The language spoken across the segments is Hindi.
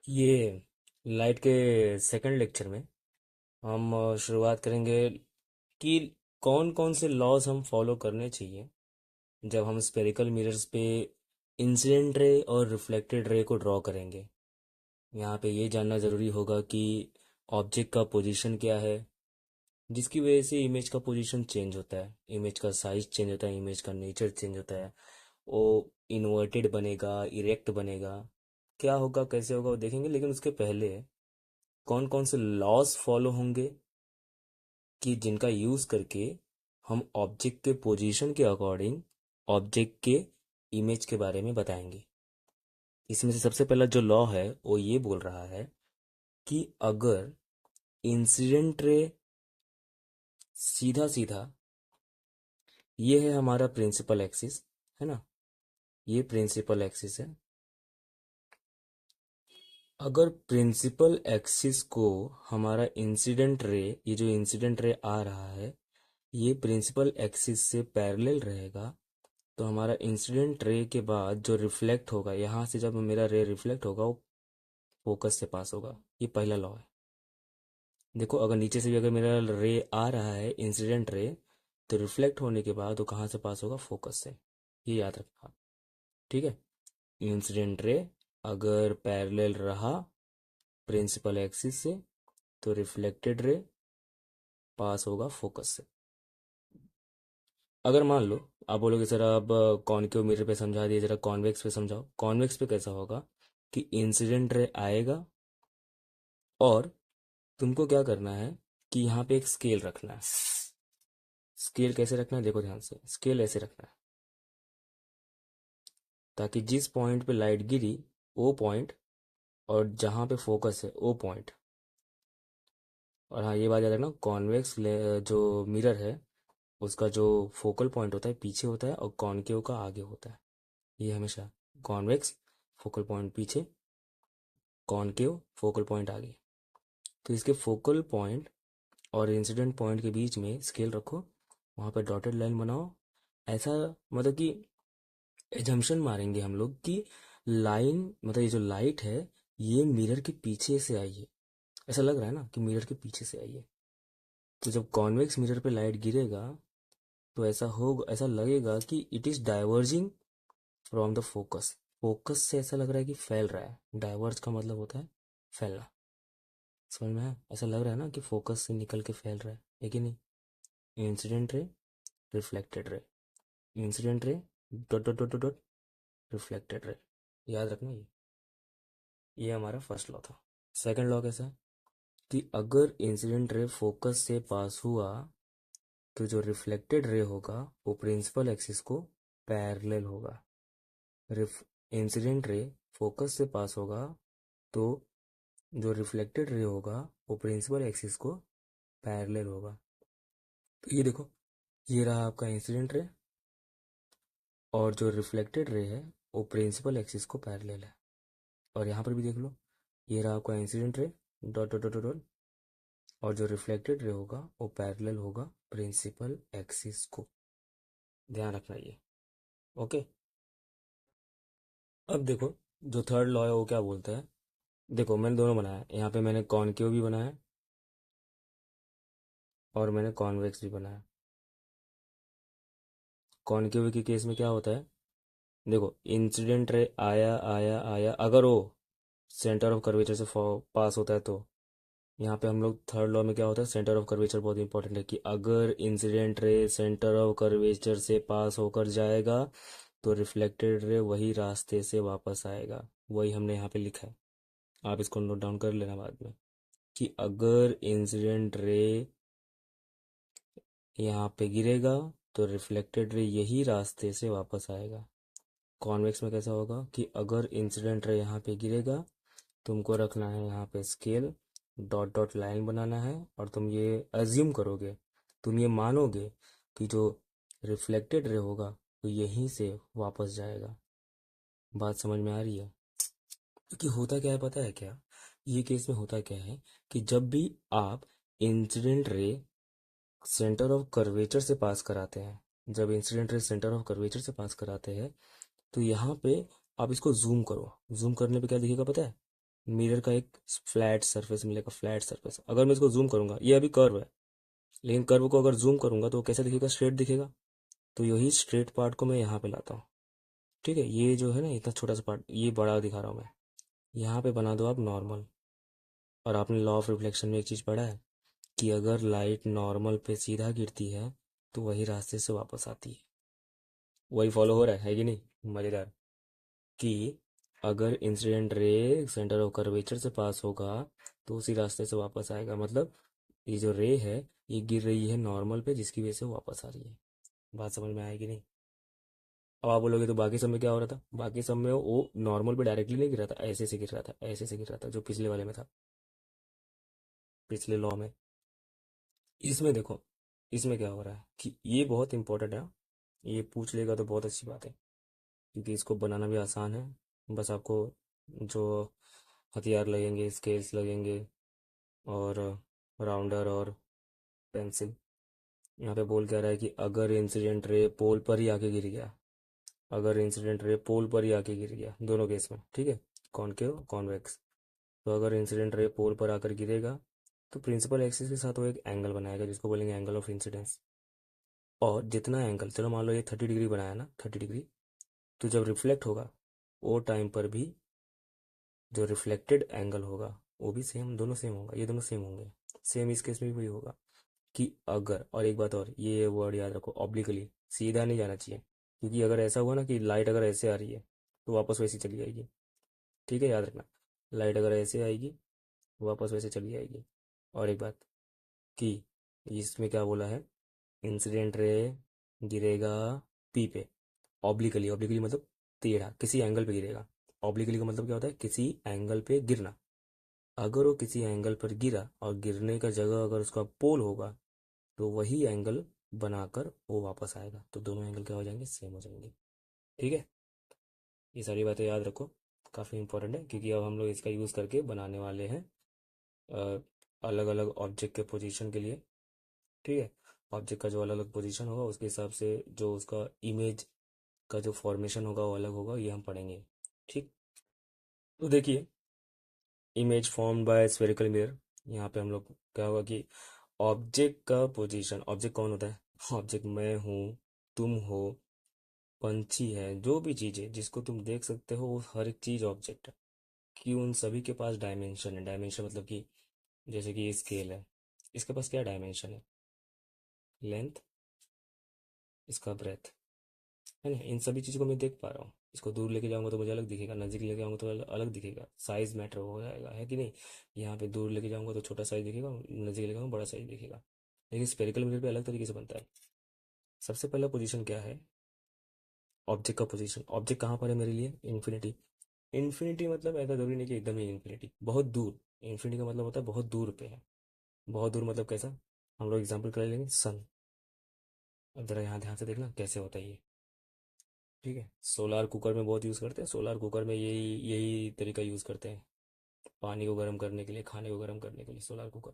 ये लाइट के सेकंड लेक्चर में हम शुरुआत करेंगे कि कौन कौन से लॉज हम फॉलो करने चाहिए जब हम स्पेरिकल मिरर्स पे इंसिडेंट रे और रिफ्लेक्टेड रे को ड्रॉ करेंगे। यहाँ पे ये जानना ज़रूरी होगा कि ऑब्जेक्ट का पोजीशन क्या है, जिसकी वजह से इमेज का पोजीशन चेंज होता है, इमेज का साइज चेंज होता है, इमेज का नेचर चेंज होता है। वो इन्वर्टेड बनेगा, इरेक्ट बनेगा, क्या होगा कैसे होगा वो देखेंगे। लेकिन उसके पहले कौन कौन से लॉज फॉलो होंगे कि जिनका यूज करके हम ऑब्जेक्ट के पोजीशन के अकॉर्डिंग ऑब्जेक्ट के इमेज के बारे में बताएंगे। इसमें से सबसे पहला जो लॉ है वो ये बोल रहा है कि अगर इंसिडेंट रे सीधा सीधा, ये है हमारा प्रिंसिपल एक्सिस, है ना, ये प्रिंसिपल एक्सिस है। अगर प्रिंसिपल एक्सिस को हमारा इंसिडेंट रे, ये जो इंसिडेंट रे आ रहा है, ये प्रिंसिपल एक्सिस से पैरेलल रहेगा, तो हमारा इंसिडेंट रे के बाद जो रिफ्लेक्ट होगा, यहाँ से जब मेरा रे रिफ्लेक्ट होगा वो फोकस से पास होगा। ये पहला लॉ है। देखो, अगर नीचे से भी अगर मेरा रे आ रहा है इंसिडेंट रे, तो रिफ्लेक्ट होने के बाद वो कहाँ से पास होगा? फोकस से। ये याद रखना, ठीक है। इंसिडेंट रे अगर पैरेलल रहा प्रिंसिपल एक्सिस से, तो रिफ्लेक्टेड रे पास होगा फोकस से। अगर मान लो आप बोलोगे सर अब कॉनकेव मिरर पे समझा दिए, जरा कॉन्वेक्स पे समझाओ। कॉन्वेक्स पे कैसा होगा कि इंसिडेंट रे आएगा और तुमको क्या करना है कि यहाँ पे एक स्केल रखना है। स्केल कैसे रखना है? देखो ध्यान से, स्केल ऐसे रखना है ताकि जिस पॉइंट पे लाइट गिरी वो पॉइंट, और जहाँ पे फोकस है वो पॉइंट। और हाँ, ये बात याद रखना, कॉन्वेक्स जो मिरर है उसका जो फोकल पॉइंट होता है पीछे होता है और कॉनकेव का आगे होता है। ये हमेशा कॉन्वेक्स फोकल पॉइंट पीछे, कॉनकेव फोकल पॉइंट आगे। तो इसके फोकल पॉइंट और इंसिडेंट पॉइंट के बीच में स्केल रखो, वहाँ पे डॉटेड लाइन बनाओ। ऐसा मतलब कि एजम्पशन मारेंगे हम लोग कि लाइन, मतलब ये जो लाइट है ये मिरर के पीछे से आई है। ऐसा लग रहा है ना कि मिरर के पीछे से आई है। तो जब कॉन्वेक्स मिरर पे लाइट गिरेगा तो ऐसा होगा, ऐसा लगेगा कि it is diverging from the focus. Focus से ऐसा लग रहा है कि फैल रहा है। डाइवर्ज का मतलब होता है फैलना। समझ में आया? ऐसा लग रहा है ना कि फोकस से निकल के फैल रहा है कि नहीं? Incident ray, reflected ray, incident ray, dot dot dot dot dot, reflected ray. याद रखना ये हमारा फर्स्ट लॉ था। सेकंड लॉ कैसा है कि अगर इंसिडेंट रे फोकस से पास हुआ तो जो रिफ्लेक्टेड रे होगा वो प्रिंसिपल एक्सिस को पैरेलल होगा। रिफ इंसिडेंट रे फोकस से पास होगा तो जो रिफ्लेक्टेड रे होगा वो प्रिंसिपल एक्सिस को पैरेलल होगा। तो ये देखो, ये रहा आपका इंसिडेंट रे, और जो रिफ्लेक्टेड रे है वो प्रिंसिपल एक्सिस को पैरेलल है। और यहाँ पर भी देख लो, ये रहा आपका incident ray, dot dot dot dot, और जो रिफ्लेक्टेड रे होगा वो पैरेलल होगा प्रिंसिपल एक्सिस को। ध्यान रखना ये। ओके। अब देखो, जो थर्ड लॉ है वो क्या बोलता है। देखो, मैंने दोनों बनाया है। यहाँ पे मैंने कॉनकेव भी बनाया और मैंने कॉन्वेक्स भी बनाया। कॉनकेव के केस में क्या होता है, देखो इंसिडेंट रे आया आया आया, अगर वो सेंटर ऑफ कर्वेचर से पास होता है तो यहाँ पे हम लोग थर्ड लॉ में क्या होता है, सेंटर ऑफ कर्वेचर बहुत इंपॉर्टेंट है कि अगर incident ray centre of curvature से पास होकर जाएगा तो रिफ्लेक्टेड रे वही रास्ते से वापस आएगा। वही हमने यहाँ पे लिखा है, आप इसको नोट डाउन कर लेना बाद में, कि अगर इंसिडेंट रे यहाँ पे गिरेगा तो रिफ्लेक्टेड रे यही रास्ते से वापस आएगा। कॉन्वेक्स में कैसा होगा कि अगर इंसिडेंट रे यहाँ पे गिरेगा, तुमको रखना है यहाँ पे स्केल, डॉट डॉट लाइन बनाना है, और तुम ये अज्यूम करोगे, तुम ये मानोगे कि जो रिफ्लेक्टेड रे होगा तो यहीं से वापस जाएगा। बात समझ में आ रही है? क्योंकि होता क्या है पता है क्या, ये केस में होता क्या है कि जब भी आप incident ray centre of curvature से पास कराते हैं, जब incident ray centre of curvature से पास कराते हैं, तो यहाँ पे आप इसको जूम करो। जूम करने पे क्या दिखेगा पता है? मिरर का एक फ्लैट सरफेस मिलेगा, फ्लैट सरफेस। अगर मैं इसको जूम करूंगा, ये अभी कर्व है, लेकिन कर्व को अगर जूम करूंगा तो वो कैसे दिखेगा, स्ट्रेट दिखेगा। तो यही स्ट्रेट पार्ट को मैं यहाँ पे लाता हूँ। ठीक है, ये जो है ना इतना छोटा सा पार्ट, ये बड़ा दिखा रहा हूँ मैं, यहाँ पे बना दो आप नॉर्मल। और आपने लॉ ऑफ रिफ्लेक्शन में एक चीज़ पढ़ा है कि अगर लाइट नॉर्मल पे सीधा गिरती है तो वही रास्ते से वापस आती है। वही फॉलो हो रहा है कि नहीं, मज़ेदार। कि अगर incident ray centre of curvature से पास होगा तो उसी रास्ते से वापस आएगा। मतलब ये जो रे है ये गिर रही है नॉर्मल पे, जिसकी वजह से वो वापस आ रही है। बात समझ में आएगी नहीं? अब आप बोलोगे तो बाकी सब में क्या हो रहा था? बाकी सब में वो नॉर्मल पे डायरेक्टली नहीं गिर रहा था, ऐसे से गिर रहा था, ऐसे से गिर रहा था, जो पिछले वाले में था, पिछले लॉ में। इसमें देखो, इसमें क्या हो रहा है कि ये बहुत इंपॉर्टेंट है। ये पूछ लेगा तो बहुत अच्छी बात है, क्योंकि इसको बनाना भी आसान है। बस आपको जो हथियार लगेंगे, स्केल्स लगेंगे, और राउंडर और पेंसिल। यहाँ पे बोल क्या रहा है कि अगर इंसिडेंट रे पोल पर ही आके गिर गया, अगर इंसिडेंट रे पोल पर ही आके गिर गया, दोनों केस में, ठीक है, कॉनकेव कॉन्वेक्स। तो अगर इंसिडेंट रे पोल पर आकर गिरेगा तो प्रिंसिपल एक्सिस के साथ वो एक एंगल बनाएगा जिसको बोलेंगे एंगल ऑफ इंसिडेंस। और जितना एंगल, चलो मान लो ये 30 डिग्री बनाया ना, 30 डिग्री, तो जब रिफ्लेक्ट होगा वो टाइम पर भी जो रिफ्लेक्टेड एंगल होगा वो भी सेम, दोनों सेम होगा, ये दोनों सेम होंगे। सेम इस केस में भी वही होगा कि अगर, और एक बात और, ये वर्ड याद रखो, ऑब्लिकली, सीधा नहीं जाना चाहिए। क्योंकि अगर ऐसा हुआ ना कि लाइट अगर ऐसे आ रही है तो वापस वैसे चली जाएगी। ठीक है, याद रखना, लाइट अगर ऐसे आएगी वापस वैसे चली जाएगी। और एक बात कि इसमें क्या बोला है, इंसिडेंट रे गिरेगा पी पे, ऑब्लिकली, ऑब्लिकली मतलब टेढ़ा, किसी एंगल पे गिरेगा। ऑब्लिकली का मतलब क्या होता है, किसी एंगल पे गिरना। अगर वो किसी एंगल पर गिरा और गिरने का जगह अगर उसका पोल होगा तो वही एंगल बनाकर वो वापस आएगा, तो दोनों एंगल क्या हो जाएंगे, सेम हो जाएंगे। ठीक है, ये सारी बातें याद रखो, काफ़ी इंपॉर्टेंट है, क्योंकि अब हम लोग इसका यूज़ करके बनाने वाले हैं अलग अलग ऑब्जेक्ट के पोजीशन के लिए। ठीक है, ऑब्जेक्ट का जो अलग अलग पोजीशन होगा उसके हिसाब से जो उसका इमेज का जो फॉर्मेशन होगा वो अलग होगा, ये हम पढ़ेंगे। ठीक, तो देखिए, image form by spherical mirror. यहाँ पे हम लोग क्या होगा कि ऑब्जेक्ट का पोजीशन, ऑब्जेक्ट कौन होता है, ऑब्जेक्ट मैं हूँ, तुम हो, पंछी है, जो भी चीज़ है जिसको तुम देख सकते हो वो हर एक चीज़ ऑब्जेक्ट है। कि उन सभी के पास डायमेंशन है। डायमेंशन मतलब कि जैसे कि ये स्केल है, इसके पास क्या डायमेंशन है, लेंथ, इसका ब्रेथ, है ना। इन सभी चीज़ों को मैं देख पा रहा हूँ। इसको दूर लेके जाऊंगा तो मुझे अलग दिखेगा, नज़दीक लेके जाऊंगा तो अलग दिखेगा, साइज मैटर हो जाएगा, है कि नहीं। यहाँ पे दूर लेके जाऊंगा तो छोटा साइज दिखेगा, नज़दीक लेके जाऊंगा बड़ा साइज दिखेगा। लेकिन स्पेरिकल मिरर पे अलग तरीके से बनता है। सबसे पहला पोजीशन क्या है, ऑब्जेक्ट का पोजीशन। ऑब्जेक्ट कहाँ पर है मेरे लिए, इन्फिनिटी। इन्फिनिटी मतलब ऐसा जरूरी नहीं कि एकदम ही इन्फिनिटी, बहुत दूर। इन्फिनिटी का मतलब होता है बहुत दूर पे है। बहुत दूर मतलब कैसा, हम लोग एग्जाम्पल कर लेंगे सन। अब जरा यहाँ ध्यान से देखना कैसे होता है ये। ठीक है, सोलार कुकर में बहुत यूज़ करते हैं, सोलार कुकर में यही यही तरीका यूज़ करते हैं, पानी को गर्म करने के लिए, खाने को गर्म करने के लिए सोलार कुकर।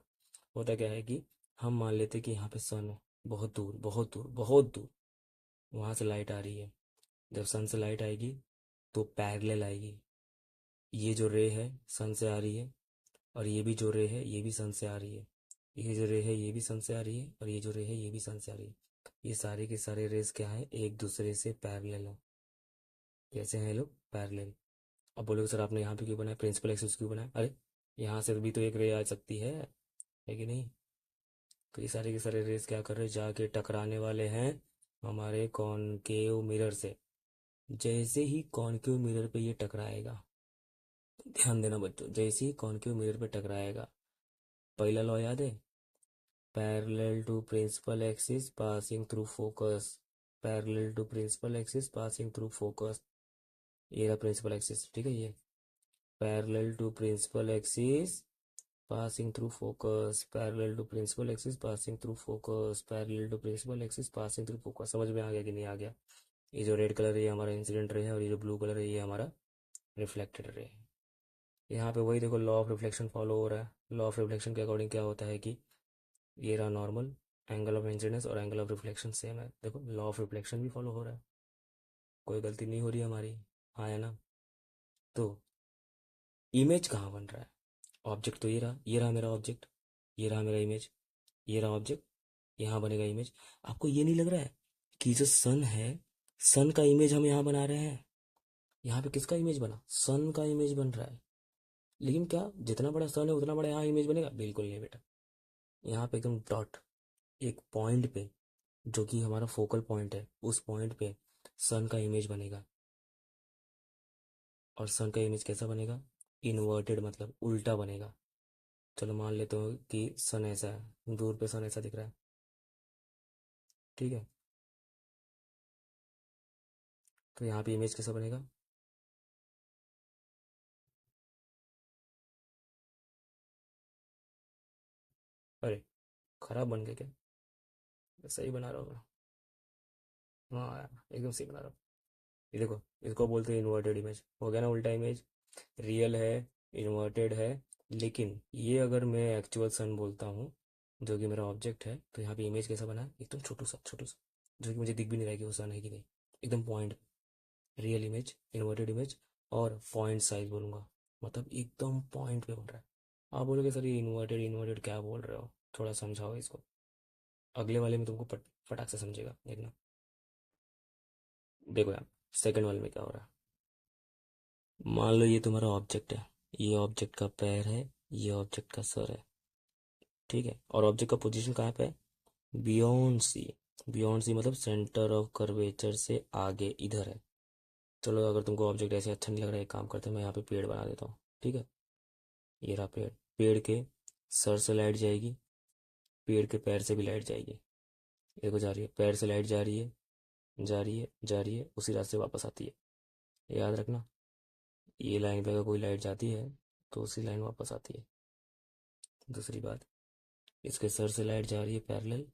होता क्या है कि हम मान लेते हैं कि यहाँ पे सन है, बहुत दूर बहुत दूर बहुत दूर, वहाँ से लाइट आ रही है। जब सन से लाइट आएगी तो पैरेलल आएगी, ये जो रे है सन से आ रही है, और ये भी जो रे है ये भी सन से आ रही है। ये जो रे है ये भी सन से आ रही है, और ये जो रे है ये भी सन से आ रही है। ये सारे के सारे रेस क्या है, एक दूसरे से पैरेलल है। कैसे हैं ये लोग, पैरेलल। अब बोलोगे सर आपने यहाँ पे क्यों बनाया, प्रिंसिपल एक्सिस क्यों बनाया, अरे यहाँ से भी तो एक रे आ सकती है कि नहीं। तो ये सारे के सारे रेस क्या कर रहे हैं, जाके टकराने वाले हैं हमारे कॉनकेव मिरर से। जैसे ही कॉनकेव मिरर पे ये टकराएगा, ध्यान देना बच्चों, जैसे ही कॉनकेव मिरर पे टकराएगा, पहला लॉ याद है, parallel to principal axis passing through focus. Parallel to principal axis passing through focus, ये रहा प्रिंसिपल एक्सिस, ठीक है। ये parallel to principal axis passing through focus, parallel to principal axis passing through focus, parallel to principal axis passing through focus। समझ में आ गया कि नहीं आ गया। ये जो रेड कलर है ये हमारा इंसिडेंट रे है, और ये जो ब्लू कलर है ये हमारा रिफ्लेक्टेड रे है। यहाँ पे वही देखो, लॉ ऑफ रिफ्लेक्शन फॉलो हो रहा है। लॉ ऑफ रिफ्लेक्शन के अकॉर्डिंग क्या होता है कि ये रहा नॉर्मल, एंगल ऑफ इंसिडेंस और एंगल ऑफ रिफ्लेक्शन सेम है। देखो लॉ ऑफ रिफ्लेक्शन भी फॉलो हो रहा है, कोई गलती नहीं हो रही हमारी, हाँ है ना। तो इमेज कहाँ बन रहा है? ऑब्जेक्ट तो ये रहा मेरा ऑब्जेक्ट, ये रहा मेरा इमेज, ये रहा ऑब्जेक्ट, यहाँ बनेगा इमेज। आपको ये नहीं लग रहा है कि जो सन है, सन का इमेज हम यहाँ बना रहे हैं? यहाँ पे किसका इमेज बना? सन का इमेज बन रहा है। लेकिन क्या जितना बड़ा सन है उतना बड़ा यहाँ इमेज बनेगा? बिल्कुल नहीं बेटा। यहाँ पे एकदम डॉट, एक पॉइंट पे, जो कि हमारा फोकल पॉइंट है, उस पॉइंट पे सन का इमेज बनेगा। और सन का इमेज कैसा बनेगा? इन्वर्टेड, मतलब उल्टा बनेगा। चलो मान लेते हो कि सन ऐसा है, दूर पे सन ऐसा दिख रहा है, ठीक है? तो यहाँ पे इमेज कैसा बनेगा? अरे, खराब बन गया क्या? सही बना रहा हूँ मैं। हाँ यार, एकदम सही बना रहा हूँ। ये देखो, इसको बोलते हैं इन्वर्टेड इमेज। हो गया ना उल्टा इमेज? रियल है, इन्वर्टेड है। लेकिन ये अगर मैं एक्चुअल सन बोलता हूँ, जो कि मेरा ऑब्जेक्ट है, तो यहाँ पे इमेज कैसा बना है? एकदम छोटू सा, छोटू सा, जो कि मुझे दिख भी नहीं रहा है कि वो सन है कि नहीं। एकदम point, real image, inverted image, और पॉइंट साइज बोलूँगा, मतलब एकदम पॉइंट पे बन रहा है। आप बोलोगे सर ये इन्वर्टेड इन्वर्टेड क्या बोल रहे हो, थोड़ा समझाओ इसको। अगले वाले में तुमको फटाक से समझेगा, देखना। देखो यार, सेकंड वाले में क्या हो रहा है? मान लो ये तुम्हारा ऑब्जेक्ट है, ये ऑब्जेक्ट का पैर है, ये ऑब्जेक्ट का सर है, ठीक है? और ऑब्जेक्ट का पोजीशन कहाँ पे है? बियॉन्ड सी। बियॉन्ड सी मतलब सेंटर ऑफ कर्वेचर से आगे, इधर है। चलो अगर तुमको ऑब्जेक्ट ऐसे अच्छा नहीं लग रहा है, एक काम करते हैं, मैं यहाँ पे पेड़ बना देता हूँ, ठीक है? ये रहा पेड़। पेड़ के सर से लाइट जाएगी, पेड़ के पैर से भी लाइट जाएगी। देखो जा रही है, पैर से लाइट जा रही है, जा रही है, जा रही है, उसी रास्ते वापस आती है। याद रखना, ये लाइन पे अगर कोई लाइट जाती है तो उसी लाइन वापस आती है। दूसरी बात, इसके सर से लाइट जा रही है पैरेलल,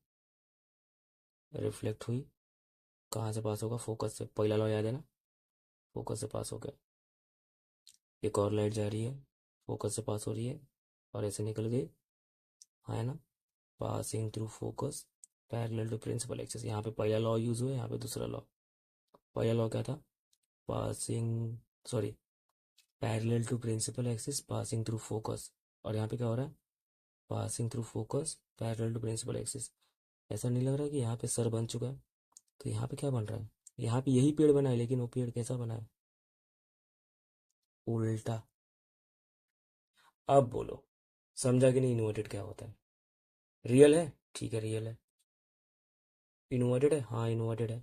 रिफ्लेक्ट हुई, कहाँ से पास होगा? फोकस से। पहला लॉ याद है ना? फोकस से पास हो गया। एक और लाइट जा रही है, फोकस से पास हो रही है, और ऐसे निकल गई, हाँ है ना? Passing through focus parallel to principal axis. यहाँ पे पहला लॉ यूज हुआ है, यहाँ पे दूसरा लॉ। पहला लॉ क्या था? Passing, sorry, parallel to principal axis passing through focus. और यहाँ पे क्या हो रहा है? Passing through focus parallel to principal axis. ऐसा नहीं लग रहा है कि यहाँ पे सर बन चुका है? तो यहाँ पे क्या बन रहा है? यहाँ पे यही पेड़ बना है, लेकिन वो पेड़ कैसा बना है? उल्टा। अब बोलो, समझा कि नहीं इन्वर्टेड क्या होता है? रियल है, ठीक है, रियल है। इन्वर्टेड है, हाँ इन्वर्टेड है।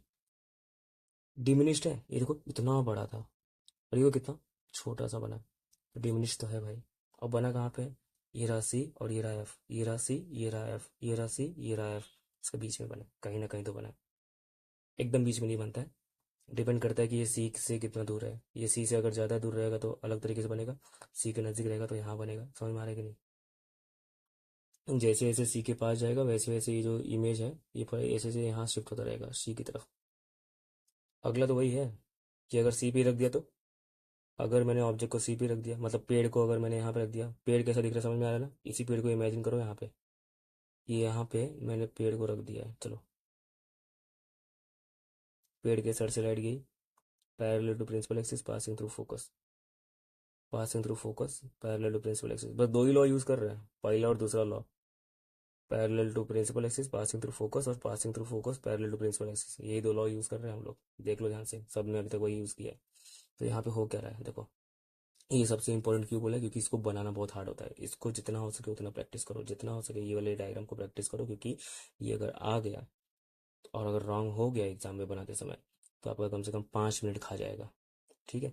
डिमिनिश्ड है, ये देखो इतना बड़ा था, और ये कितना छोटा सा बना। डिमिनिश तो है भाई। और बना कहाँ पे? ये रहा सी और ये रहा एफ, ये रहा सी, ये रहा एफ, ये रहा सी, ये रहा एफ। इसके बीच में बना, कहीं ना कहीं तो बना। एकदम बीच में नहीं बनता है, डिपेंड करता है कि ये सी से कितना दूर है। ये सी से अगर ज़्यादा दूर रहेगा तो अलग तरीके से बनेगा, सी के नज़दीक रहेगा तो यहाँ बनेगा। समझ में आ रहा है कि नहीं? जैसे जैसे सी के पास जाएगा वैसे वैसे ये जो इमेज है, ये पर ऐसे ऐसे यहाँ शिफ्ट होता रहेगा सी की तरफ। अगला तो वही है कि अगर सी पे रख दिया तो, अगर मैंने ऑब्जेक्ट को सी पे रख दिया, मतलब पेड़ को अगर मैंने यहाँ पे रख दिया, पेड़ कैसा दिख रहा है समझ में आ रहा है ना? इसी पेड़ को इमेजिन करो यहाँ पे, ये यहाँ पे मैंने पेड़ को रख दिया है। चलो, पेड़ के सर से लाइट गई, parallel to principal axis passing through focus, passing through focus parallel to principal axis. बस दो ही लॉ यूज कर रहे हैं, पहला और दूसरा law. Parallel to principal axis passing through focus, और passing through focus parallel to principal axis, यही दो लॉ यूज कर रहे हैं हम लोग। देख लो ध्यान से, सब ने अभी तक वही यूज किया है। तो यहाँ पे हो क्या रहा है देखो, ये सबसे इंपॉर्टेंट क्यों बोला? क्योंकि इसको बनाना बहुत हार्ड होता है। इसको जितना हो सके उतना प्रैक्टिस करो, जितना हो सके ये वाले डायग्राम को प्रैक्टिस करो, क्योंकि ये अगर आ गया और अगर रॉन्ग हो गया एग्जाम में बनाते समय, तो आपका कम से कम 5 मिनट खा जाएगा, ठीक है?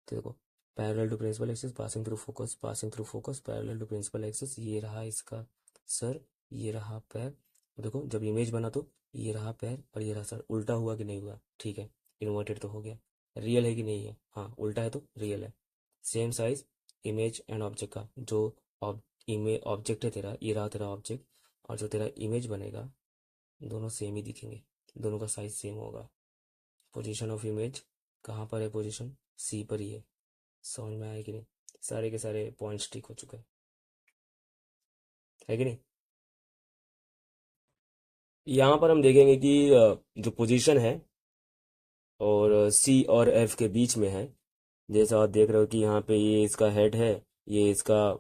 तो देखो, parallel to principal axis passing through focus, passing through focus parallel to principal axis, ये रहा इसका सर, ये रहा पैर। देखो जब इमेज बना तो ये रहा पैर और ये रहा सर। उल्टा हुआ कि नहीं हुआ? ठीक है, इन्वर्टेड तो हो गया। रियल है कि नहीं है? हाँ, उल्टा है तो रियल है। Same size, image and object का, जो इमेज ऑब्जेक्ट है तेरा, ये रहा तेरा ऑब्जेक्ट, और जो तेरा इमेज बनेगा, दोनों सेम ही दिखेंगे, दोनों का साइज सेम होगा। पोजीशन ऑफ इमेज कहाँ पर है? पोजीशन सी पर ही है। समझ में आया कि नहीं? सारे के सारे पॉइंट्स ठीक हो चुके हैं, है कि नहीं? यहाँ पर हम देखेंगे कि जो पोजीशन है और सी और एफ के बीच में है, जैसा आप देख रहे हो कि यहाँ पे ये इसका हेड है, ये इसका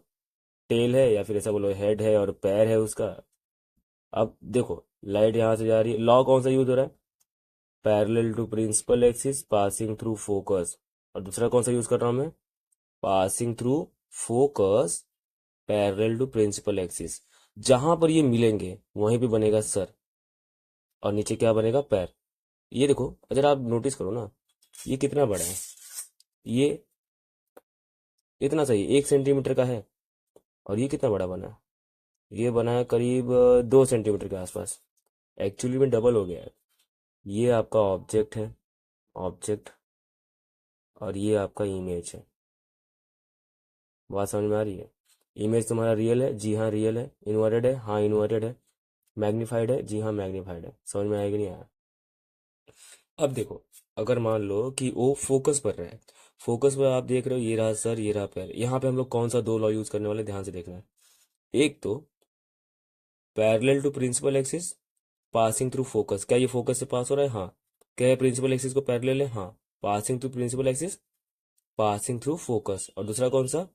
टेल है, या फिर ऐसा बोलो हेड है और पैर है उसका। अब देखो लाइट यहाँ से जा रही है, लॉ कौन सा यूज हो रहा है? Parallel to principal axis passing through focus. और दूसरा कौन सा यूज कर रहा हूँ मैं? Passing through focus parallel to principal axis. जहां पर ये मिलेंगे वहीं पे बनेगा सर, और नीचे क्या बनेगा? पैर। ये देखो, अगर आप नोटिस करो ना, ये कितना बड़ा है, ये इतना सही 1 सेंटीमीटर का है, और ये कितना बड़ा बना है? ये बना है करीब 2 सेंटीमीटर के आसपास। एक्चुअली में डबल हो गया है। ये आपका ऑब्जेक्ट है, ऑब्जेक्ट, और ये आपका इमेज है। बात समझ में आ रही है? इमेज तुम्हारा रियल है? जी हाँ रियल है। इन्वर्टेड है? हाँ इन्वर्टेड है। मैग्नीफाइड है? जी हाँ मैग्नीफाइड है। समझ में आएगा नहीं आया? अब देखो, अगर मान लो कि वो फोकस पर रहा है, फोकस पर आप देख रहे हो, ये रहा सर, ये रहा पैर। यहाँ पे हम लोग कौन सा दो लॉ यूज करने वाले, ध्यान से देखना है। एक तो parallel to principal axis passing through focus. क्या ये फोकस से पास हो रहा है? हाँ। क्या ये प्रिंसिपल एक्सिस को पैरेलल है? हाँ। Passing through principal axis passing through focus. और दूसरा कौन सा?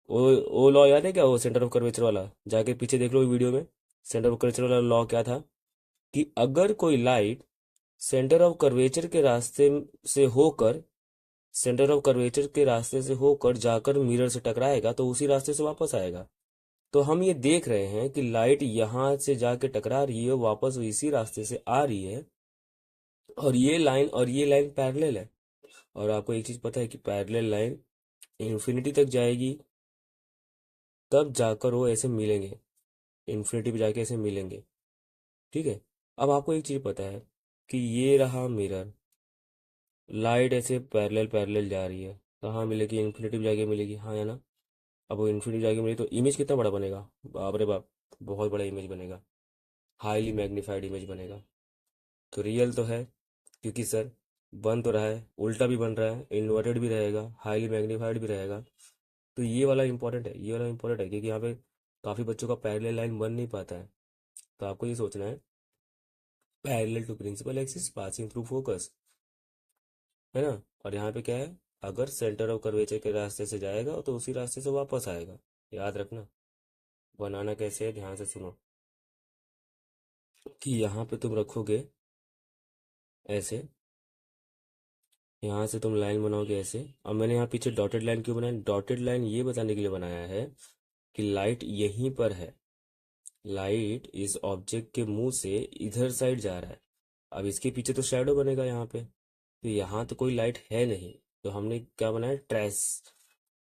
वो लॉ याद है क्या, वो सेंटर ऑफ कर्वेचर वाला? जाके पीछे देख लो वीडियो में। सेंटर ऑफ कर्वेचर वाला लॉ क्या था? कि अगर कोई लाइट सेंटर ऑफ कर्वेचर के रास्ते से होकर सेंटर ऑफ कर्वेचर के रास्ते से होकर जाकर मिरर से टकराएगा तो उसी रास्ते से वापस आएगा। तो हम ये देख रहे हैं कि लाइट यहाँ से जाके टकरा रही है, वापस इसी रास्ते से आ रही है, और ये लाइन पैरेलल है। और आपको एक चीज पता है कि पैरेलल लाइन इन्फिनिटी तक जाएगी, तब जाकर वो ऐसे मिलेंगे, इन्फिनिटी पे जाके ऐसे मिलेंगे। ठीक है। अब आपको एक चीज पता है कि ये रहा मिरर, लाइट ऐसे पैरेलल पैरेलल जा रही है, कहाँ मिलेगी? इन्फिनिटी पे जाके मिलेगी, हाँ या ना? अब वो इन्फिनिटी जाके मिलेगी तो इमेज कितना बड़ा बनेगा? बाप रे बाप, बहुत बड़ा इमेज बनेगा, हाईली मैग्नीफाइड इमेज बनेगा। तो रियल तो है, क्योंकि सर बन तो रहा है, उल्टा भी बन रहा है, इन्वर्टेड भी रहेगा, हाईली मैग्नीफाइड भी रहेगा। तो ये वाला इंपॉर्टेंट है, ये वाला इंपॉर्टेंट है, क्योंकि यहाँ पे काफ़ी बच्चों का पैरेलल लाइन बन नहीं पाता है। तो आपको ये सोचना है, parallel to principal axis passing through focus, है ना? और यहाँ पे क्या है? अगर सेंटर ऑफ कर्वेचर के रास्ते से जाएगा तो उसी रास्ते से वापस आएगा। याद रखना। बनाना कैसे है, ध्यान से सुनो। कि यहाँ पे तुम रखोगे ऐसे, यहाँ से तुम लाइन बनाओगे ऐसे। अब मैंने यहाँ पीछे डॉटेड लाइन क्यों बनाया? डॉटेड लाइन ये बताने के लिए बनाया है कि लाइट यहीं पर है, लाइट इस ऑब्जेक्ट के मुंह से इधर साइड जा रहा है। अब इसके पीछे तो शैडो बनेगा यहाँ पे, तो यहाँ तो कोई लाइट है नहीं। तो हमने क्या बनाया? ट्रेस।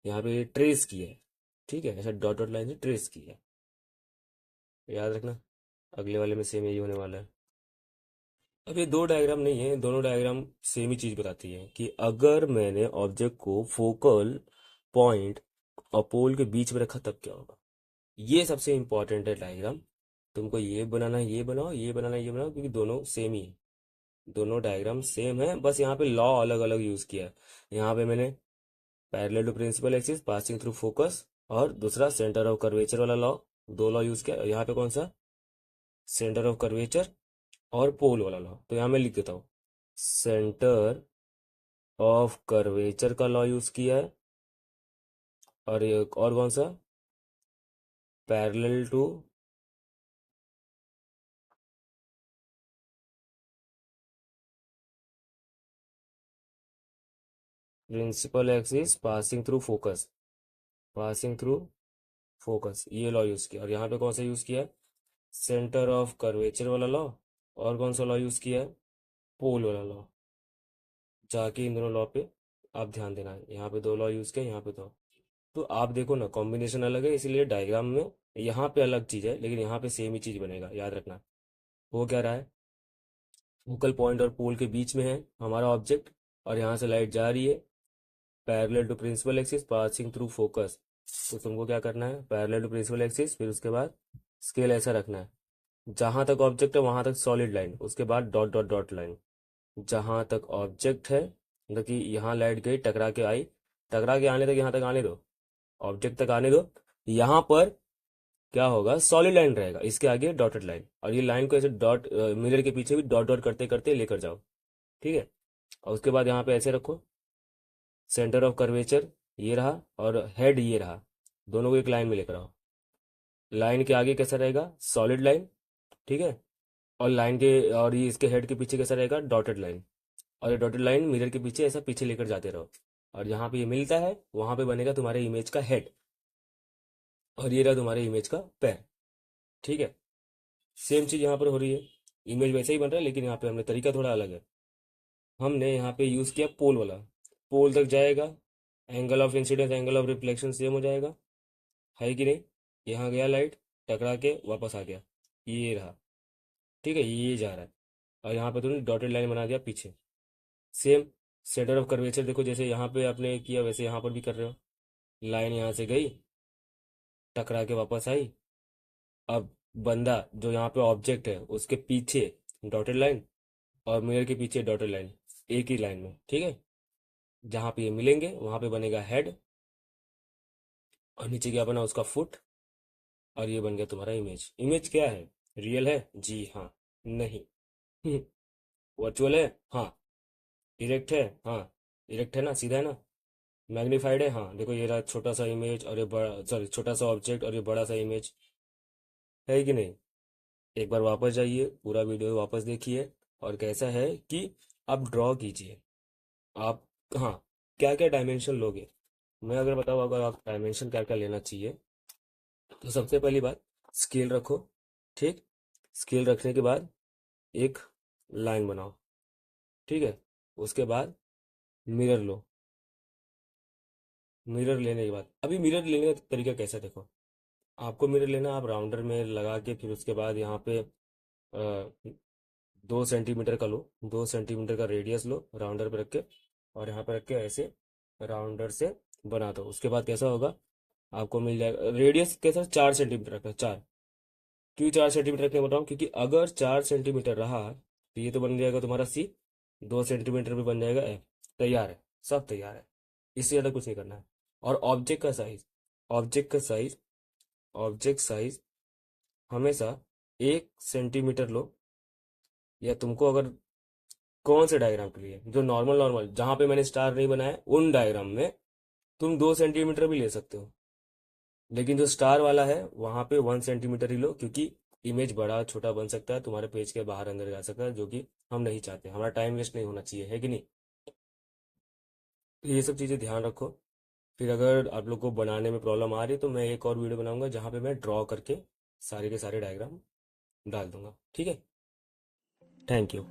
यहाँ पे ट्रेस किया है। ठीक है, ऐसा डॉट डॉट लाइन से ट्रेस किया है। याद रखना, अगले वाले में सेम यही होने वाला है। अब ये दो डायग्राम नहीं है, दोनों डायग्राम सेम ही चीज बताती है कि अगर मैंने ऑब्जेक्ट को फोकल पॉइंट और पोल के बीच में रखा तब क्या होगा। ये सबसे इंपॉर्टेंट है डायग्राम। तुमको ये बनाना है, ये बनाओ, ये बनाना है, ये बनाओ, क्योंकि दोनों सेम ही है, दोनों डायग्राम सेम है, बस यहाँ पे लॉ अलग अलग यूज किया है। यहाँ पे मैंने parallel to principal axis passing through focus, और दूसरा सेंटर ऑफ कर्वेचर वाला लॉ, दो लॉ यूज किया। यहाँ पे कौन सा? सेंटर ऑफ कर्वेचर और पोल वाला लॉ। तो यहाँ मैं लिख देता हूँ, सेंटर ऑफ कर्वेचर का लॉ यूज किया है, और एक और कौन सा? Parallel to principal axis passing through focus, passing through focus, ये लॉ यूज किया। और यहाँ पे कौन सा यूज किया है? सेंटर ऑफ कर्वेचर वाला लॉ। और कौन सा लॉ यूज किया है? पोल वाला लॉ। जाके इन दोनों लॉ पे आप ध्यान देना है। यहाँ पे दो लॉ यूज किया, यहाँ पे दो। तो आप देखो ना, कॉम्बिनेशन अलग है, इसीलिए डायग्राम में यहाँ पे अलग चीज है, लेकिन यहाँ पे सेम ही चीज बनेगा। याद रखना। वो क्या रहा है? फोकल पॉइंट और पोल के बीच में है हमारा ऑब्जेक्ट, और यहाँ से लाइट जा रही है parallel to principal axis passing through focus. तो तुमको क्या करना है? पैरेलल टू प्रिंसिपल एक्सिस, फिर उसके बाद स्केल ऐसा रखना है, जहां तक ऑब्जेक्ट है वहां तक सॉलिड लाइन, उसके बाद डॉट डॉट डॉट लाइन। जहां तक ऑब्जेक्ट है, मतलब कि यहाँ लाइट गई, टकरा के आई, टकरा के आने तक, यहाँ तक आने दो, ऑब्जेक्ट तक आने दो। यहाँ पर क्या होगा? सॉलिड लाइन रहेगा, इसके आगे डॉटेड लाइन, और ये लाइन को ऐसे डॉट मिरर के पीछे भी डॉट डॉट करते करते लेकर जाओ। ठीक है। और उसके बाद यहाँ पे ऐसे रखो, सेंटर ऑफ कर्वेचर ये रहा और हेड ये रहा, दोनों को एक लाइन में लेकर आओ। लाइन के आगे कैसा रहेगा, सॉलिड लाइन, ठीक है। और लाइन के और ये इसके हेड के पीछे कैसा रहेगा, डॉटेड लाइन। और ये डॉटेड लाइन मिरर के पीछे ऐसा पीछे लेकर जाते रहो, और जहाँ पे ये मिलता है वहां पे बनेगा तुम्हारे इमेज का हेड, और ये रहा तुम्हारे इमेज का पैर, ठीक है। सेम चीज यहाँ पर हो रही है, इमेज वैसे ही बन रहा है, लेकिन यहाँ पे हमने तरीका थोड़ा अलग है। हमने यहाँ पे यूज किया पोल वाला, पोल तक जाएगा, angle of incidence angle of reflection same हो जाएगा, है कि नहीं। यहाँ गया लाइट, टकरा के वापस आ गया, ये रहा, ठीक है, ये जा रहा है। और यहाँ पे तुमने डॉटेड लाइन बना दिया पीछे। सेम सेंटर ऑफ कर्वेचर देखो, जैसे यहाँ पे आपने किया वैसे यहाँ पर भी कर रहे हो। लाइन यहाँ से गई, टकरा के वापस आई। अब बंदा जो यहाँ पे ऑब्जेक्ट है उसके पीछे डॉटेड लाइन, और मिरर के पीछे डॉटेड लाइन, एक ही लाइन में, ठीक है। जहाँ पे ये मिलेंगे वहां पे बनेगा हेड, और नीचे क्या बना उसका फुट, और ये बन गया तुम्हारा इमेज। इमेज क्या है, रियल है जी हाँ, नहीं। वर्चुअल है हाँ, इरेक्ट है हाँ, इरेक्ट है ना, सीधा है ना, मैग्नीफाइड है हाँ। देखो ये रहा छोटा सा इमेज और ये बड़ा, सॉरी छोटा सा ऑब्जेक्ट और ये बड़ा सा इमेज, है कि नहीं। एक बार वापस जाइए, पूरा वीडियो वापस देखिए, और कैसा है कि आप ड्रॉ कीजिए। आप हाँ, क्या क्या डायमेंशन लोगे, मैं अगर बताऊँ अगर आप डायमेंशन क्या क्या लेना चाहिए, तो सबसे पहली बात स्केल रखो, ठीक। स्केल रखने के बाद एक लाइन बनाओ, ठीक है। उसके बाद मिरर लो, मिरर लेने के बाद, अभी मिरर लेने का तरीका कैसा है, देखो। आपको मिरर लेना, आप राउंडर में लगा के फिर उसके बाद यहाँ पे 2 सेंटीमीटर का लो, 2 सेंटीमीटर का रेडियस लो राउंडर पे रख के, और यहाँ पे रख के ऐसे राउंडर से बना दो। उसके बाद कैसा होगा, आपको मिल जाएगा रेडियस कैसा, 4 सेंटीमीटर रखना, 4। क्यों 4 सेंटीमीटर रखने बताऊँ, क्योंकि अगर 4 सेंटीमीटर रहा तो ये तो बन जाएगा तुम्हारा सी, 2 सेंटीमीटर भी बन जाएगा एफ। तैयार है, सब तैयार है, इससे ज़्यादा कुछ नहीं करना है। और ऑब्जेक्ट का साइज, ऑब्जेक्ट का साइज, ऑब्जेक्ट साइज हमेशा 1 सेंटीमीटर लो। या तुमको अगर कौन से डायग्राम के लिए, जो नॉर्मल नॉर्मल जहां पे मैंने स्टार नहीं बनाया उन डायग्राम में तुम 2 सेंटीमीटर भी ले सकते हो, लेकिन जो स्टार वाला है वहां पे 1 सेंटीमीटर ही लो, क्योंकि इमेज बड़ा छोटा बन सकता है, तुम्हारे पेज के बाहर अंदर जा सकता है, जो कि हम नहीं चाहते, हमारा टाइम वेस्ट नहीं होना चाहिए, है कि नहीं। तो ये सब चीज़ें ध्यान रखो। फिर अगर आप लोग को बनाने में प्रॉब्लम आ रही है तो मैं एक और वीडियो बनाऊंगा जहाँ पे मैं ड्रॉ करके सारे के सारे डायग्राम डाल दूंगा, ठीक है। Thank you.